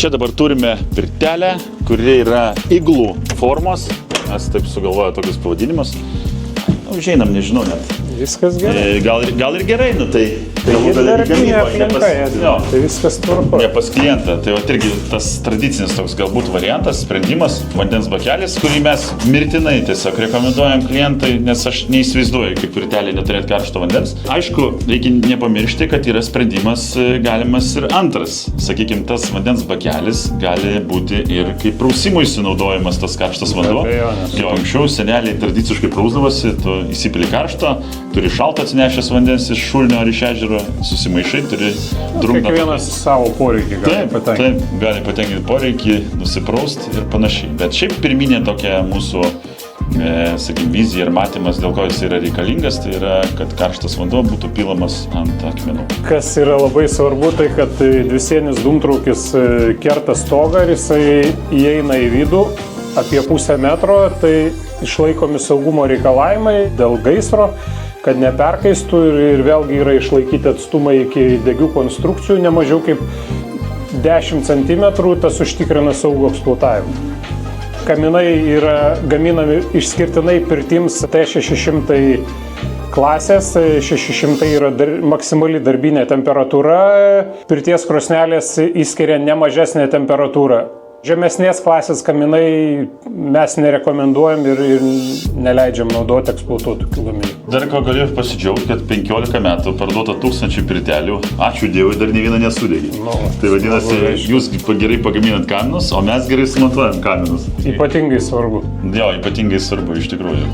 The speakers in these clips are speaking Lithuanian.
Čia dabar turime pirtelę, kuri yra iglų formos. Mes taip sugalvoję tokius pavadinimus. Užeinam, nežinau net. Viskas gerai. Gal ir gerai, nu tai Darbinė aplinka, tai viskas tvarko. Ne pas klientą. Tai va irgi tas tradicinis toks galbūt variantas, sprendimas, vandens bakelis, kurį mes mirtinai tiesiog rekomenduojam klientai, nes aš neįsivaizduoju, kaip pirtelė neturėti karšto vandens. Aišku, reikia nepamiršti, kad yra sprendimas galimas ir antras. Sakykime, tas vandens bakelis gali būti ir kaip prausimui sunaudojamas tas karštas vanduo. Jo, anksčiau seneliai tradiciškai prausdavosi, tu įsipili karšto, turi šaltą atsinešęs vandens iš šulinio ar iš ežero, susimaišai, turi drungną. Kiekvienas savo poreikį gali patenkinti. Taip, gali patenkinti poreikį, nusipraust ir panašiai. Bet šiaip pirminė tokia mūsų, sakykim, vizija ir matymas, dėl ko jis yra reikalingas, tai yra, kad karštas vanduo būtų pilamas ant akmenų. Kas yra labai svarbu, tai kad dvisienis dūmtraukis kerta stogą ir jisai įeina į vidų apie pusę metro, tai išlaikomi saugumo reikalavimai dėl gaisro, kad neperkaistų ir vėlgi yra išlaikyti atstumai iki degių konstrukcijų, ne mažiau kaip 10 cm, tas užtikrina saugų eksploatavimą. Kaminai yra gaminami išskirtinai pirtims T600 klasės, 600 yra maksimali darbinė temperatūra, pirties krosnelės įskiria ne mažesnę temperatūrą. Žemesnės klasės kaminai mes nerekomenduojam ir neleidžiam naudoti, eksploatuoti tokių gaminių. Dar ko galiu pasidžiaugti, kad 15 metų parduota 1000 pirtelių. Ačiū Dievui, dar ne vieną nesudegė. Tai vadinasi, jūs gerai pagaminat kaminus, o mes gerai sumontuojam kaminus. Ypatingai svarbu. Jo, ypatingai svarbu, iš tikrųjų.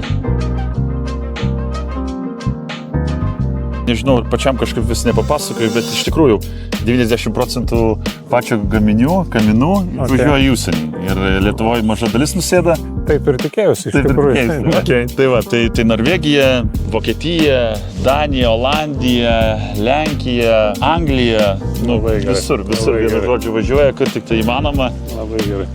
Nežinau, pačiam kažkaip vis nepapasakoju, bet iš tikrųjų 90% pačio kaminų važiuoja į užsienį. Ir Lietuvoje maža dalis nusėda. Taip ir tikėjausi, iš tikrųjų. Tai va, tai Norvegija, Vokietija, Danija, Olandija, Lenkija, Anglija, visur, vienu žodžiu važiuoja, kur tik tai įmanoma. Labai gerai.